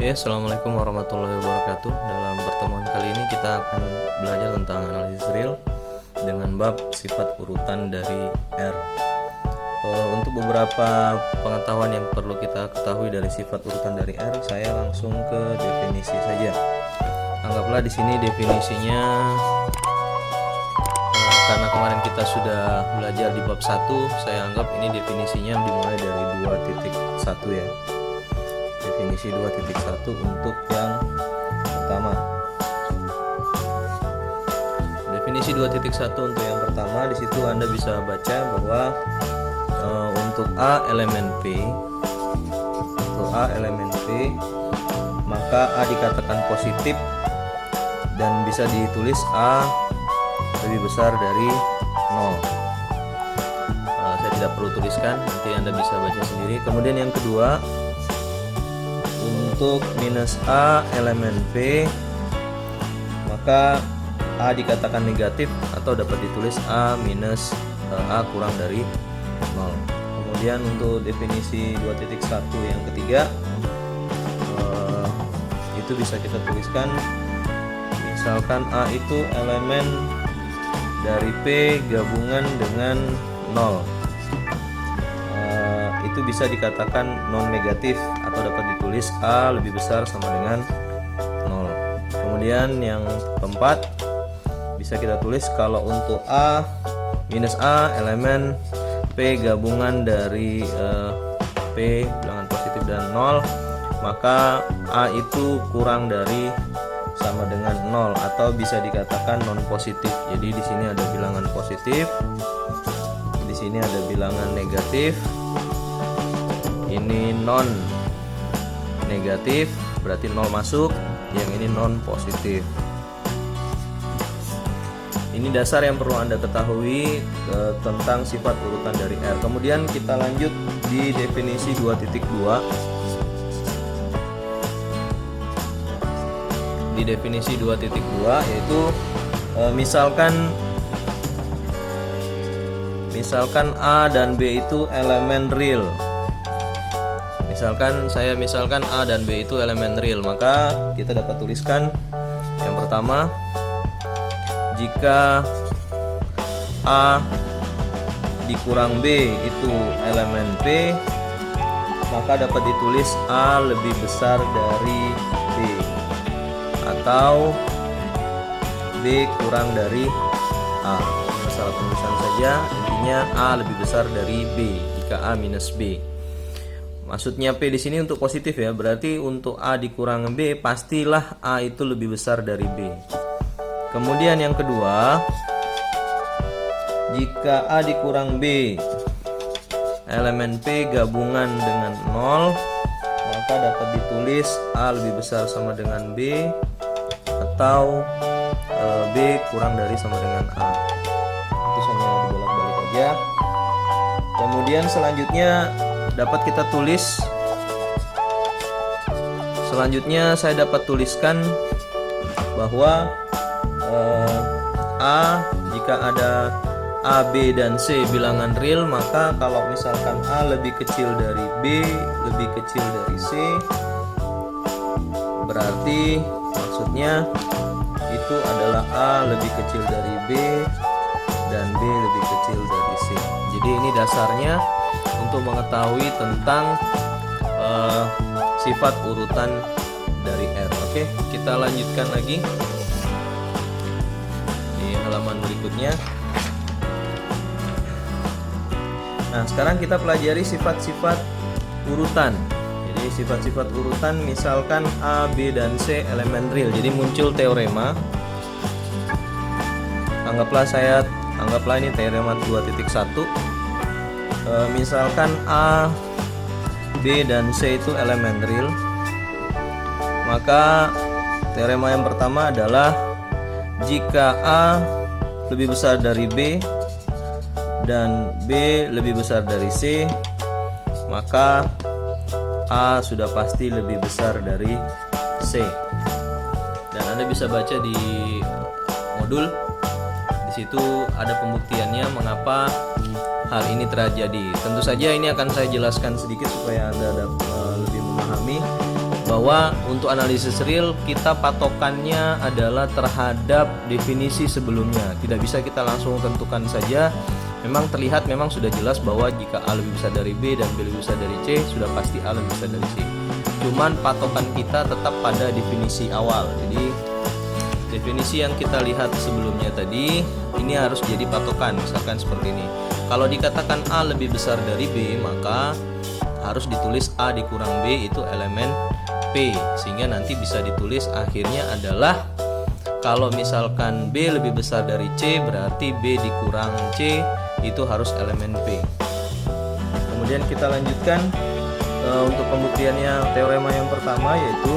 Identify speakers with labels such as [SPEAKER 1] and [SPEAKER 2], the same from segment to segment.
[SPEAKER 1] Oke, Assalamualaikum warahmatullahi wabarakatuh. Dalam pertemuan kali ini kita akan belajar tentang analisis real dengan bab sifat urutan dari R. Untuk beberapa pengetahuan yang perlu kita ketahui dari sifat urutan dari R, saya langsung ke definisi saja. Anggaplah di sini definisinya, karena kemarin kita sudah belajar di bab 1, saya anggap ini definisinya dimulai dari 2.1 ya. Definisi 2.1 untuk yang pertama. Definisi 2.1 untuk yang pertama, di situ Anda bisa baca bahwa untuk A elemen P, maka A dikatakan positif dan bisa ditulis A lebih besar dari 0. Saya tidak perlu tuliskan, nanti Anda bisa baca sendiri. Kemudian yang kedua, untuk minus A elemen P, maka A dikatakan negatif atau dapat ditulis A minus A kurang dari 0. Kemudian untuk definisi 2.1 yang ketiga, itu bisa kita tuliskan, misalkan A itu elemen dari P gabungan dengan 0, itu bisa dikatakan non negatif atau dapat ditulis A lebih besar sama dengan 0. Kemudian yang keempat, bisa kita tulis kalau untuk A minus A elemen P gabungan dari P bilangan positif dan 0, maka A itu kurang dari sama dengan 0 atau bisa dikatakan non positif. Jadi di sini ada bilangan positif, di sini ada bilangan negatif. Ini non negatif, berarti 0 masuk, yang ini non positif. Ini dasar yang perlu Anda ketahui tentang sifat urutan dari R. Kemudian kita lanjut di definisi 2.2. Di definisi 2.2 yaitu misalkan A dan B itu elemen real. Misalkan A dan B itu elemen real, maka kita dapat tuliskan yang pertama, jika A dikurang B itu elemen P, maka dapat ditulis A lebih besar dari B, atau B kurang dari A. Masalah penulisan saja, intinya A lebih besar dari B jika A minus B. Maksudnya P di sini untuk positif ya, berarti untuk A dikurang B pastilah A itu lebih besar dari B. Kemudian yang kedua, jika A dikurang B elemen P gabungan dengan 0, maka dapat ditulis A lebih besar sama dengan B atau B kurang dari sama dengan A. Itu hanya dibolak-balik aja. Kemudian selanjutnya dapat kita tulis, saya dapat tuliskan bahwa A, jika ada A, B, dan C bilangan real, maka kalau misalkan A lebih kecil dari B, lebih kecil dari C, berarti maksudnya itu adalah A lebih kecil dari B dan B lebih kecil dari C. Jadi ini dasarnya untuk mengetahui tentang sifat urutan dari R. Oke, kita lanjutkan lagi di halaman berikutnya. Nah, sekarang kita pelajari sifat-sifat urutan. Jadi sifat-sifat urutan, misalkan A, B, dan C elemen real. Jadi muncul teorema. Anggaplah ini teorema 2.1. Misalkan A, B, dan C itu elemen real, maka teorema yang pertama adalah jika A lebih besar dari B dan B lebih besar dari C, maka A sudah pasti lebih besar dari C. Dan Anda bisa baca di modul, di situ ada pembuktiannya mengapa hal ini terjadi. Tentu saja ini akan saya jelaskan sedikit supaya Anda lebih memahami bahwa untuk analisis real kita patokannya adalah terhadap definisi sebelumnya. Tidak bisa kita langsung tentukan saja. Memang terlihat memang sudah jelas bahwa jika A lebih besar dari B dan B lebih besar dari C, sudah pasti A lebih besar dari C. Cuman patokan kita tetap pada definisi awal. Jadi definisi yang kita lihat sebelumnya tadi ini harus jadi patokan. Misalkan seperti ini. Kalau dikatakan A lebih besar dari B, maka harus ditulis A dikurang B itu elemen P, sehingga nanti bisa ditulis akhirnya adalah kalau misalkan B lebih besar dari C, berarti B dikurang C itu harus elemen P. Kemudian kita lanjutkan untuk pembuktiannya teorema yang pertama, yaitu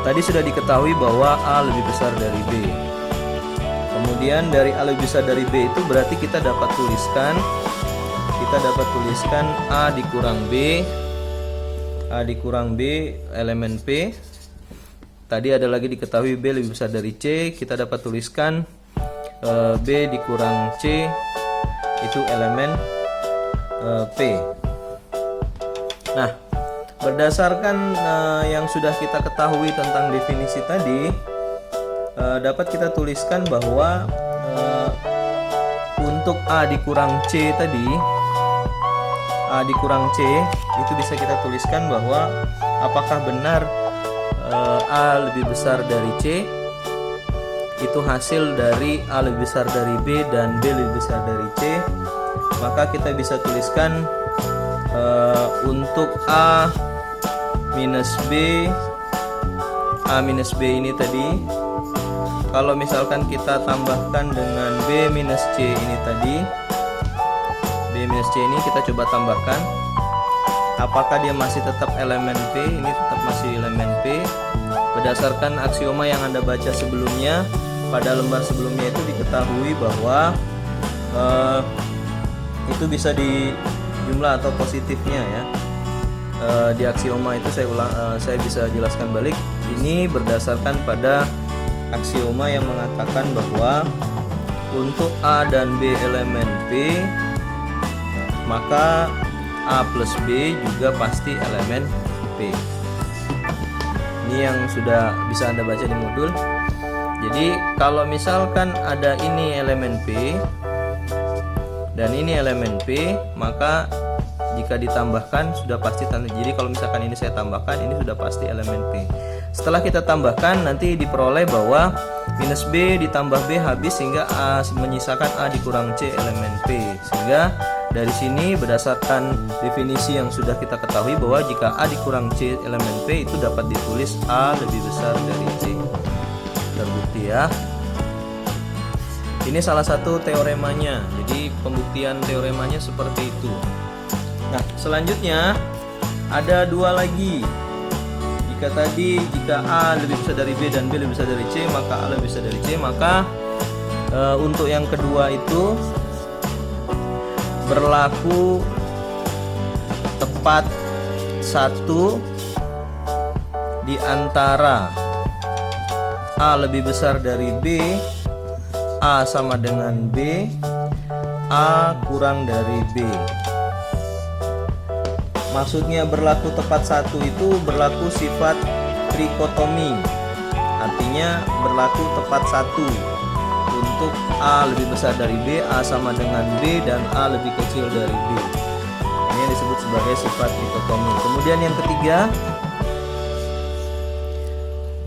[SPEAKER 1] tadi sudah diketahui bahwa A lebih besar dari B. Kemudian dari A lebih besar dari B itu berarti kita dapat tuliskan A dikurang B elemen P. Tadi ada lagi diketahui B lebih besar dari C, kita dapat tuliskan B dikurang C itu elemen P. Nah, berdasarkan yang sudah kita ketahui tentang definisi tadi, dapat kita tuliskan bahwa untuk A dikurang C tadi, A dikurang C itu bisa kita tuliskan bahwa apakah benar A lebih besar dari C itu hasil dari A lebih besar dari B dan B lebih besar dari C. Maka kita bisa tuliskan untuk A minus B ini tadi, kalau misalkan kita tambahkan dengan B minus C ini tadi, B minus C ini kita coba tambahkan, apakah dia masih tetap elemen P? Ini tetap masih elemen P. Berdasarkan aksioma yang Anda baca sebelumnya, pada lembar sebelumnya itu diketahui bahwa itu bisa di jumlah atau positifnya ya. Di aksioma itu saya bisa jelaskan balik. Ini berdasarkan pada aksioma yang mengatakan bahwa untuk A dan B elemen P, maka A plus B juga pasti elemen P. Ini yang sudah bisa Anda baca di modul. Jadi kalau misalkan ada ini elemen P dan ini elemen P, maka jika ditambahkan sudah pasti. Jadi kalau misalkan ini saya tambahkan, ini sudah pasti elemen P. Setelah kita tambahkan, nanti diperoleh bahwa minus B ditambah B habis, sehingga A menyisakan A dikurang C elemen P. Sehingga dari sini berdasarkan definisi yang sudah kita ketahui bahwa jika A dikurang C elemen P itu dapat ditulis A lebih besar dari C. Terbukti ya. Ini salah satu teoremanya. Jadi pembuktian teoremanya seperti itu. Nah, selanjutnya ada dua lagi. Jika A lebih besar dari B dan B lebih besar dari C, maka A lebih besar dari C, maka untuk yang kedua itu berlaku tepat satu di antara A lebih besar dari B, A sama dengan B, A kurang dari B. Maksudnya berlaku tepat satu itu berlaku sifat trikotomi. Artinya berlaku tepat satu untuk A lebih besar dari B, A sama dengan B, dan A lebih kecil dari B. Ini yang disebut sebagai sifat trikotomi. Kemudian yang ketiga,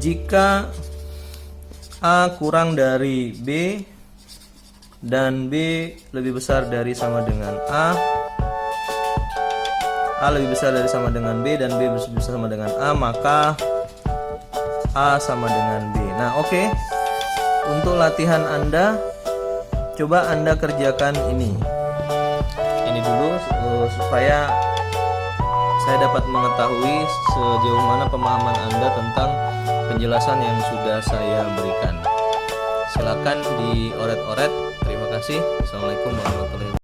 [SPEAKER 1] jika A kurang dari B dan B lebih besar dari sama dengan A lebih besar dari sama dengan B dan B lebih besar sama dengan A, maka A sama dengan B. Nah, oke. Untuk latihan Anda, coba Anda kerjakan ini dulu supaya saya dapat mengetahui sejauh mana pemahaman Anda tentang penjelasan yang sudah saya berikan. Silakan dioret-oret. Terima kasih. Assalamualaikum warahmatullahi wabarakatuh.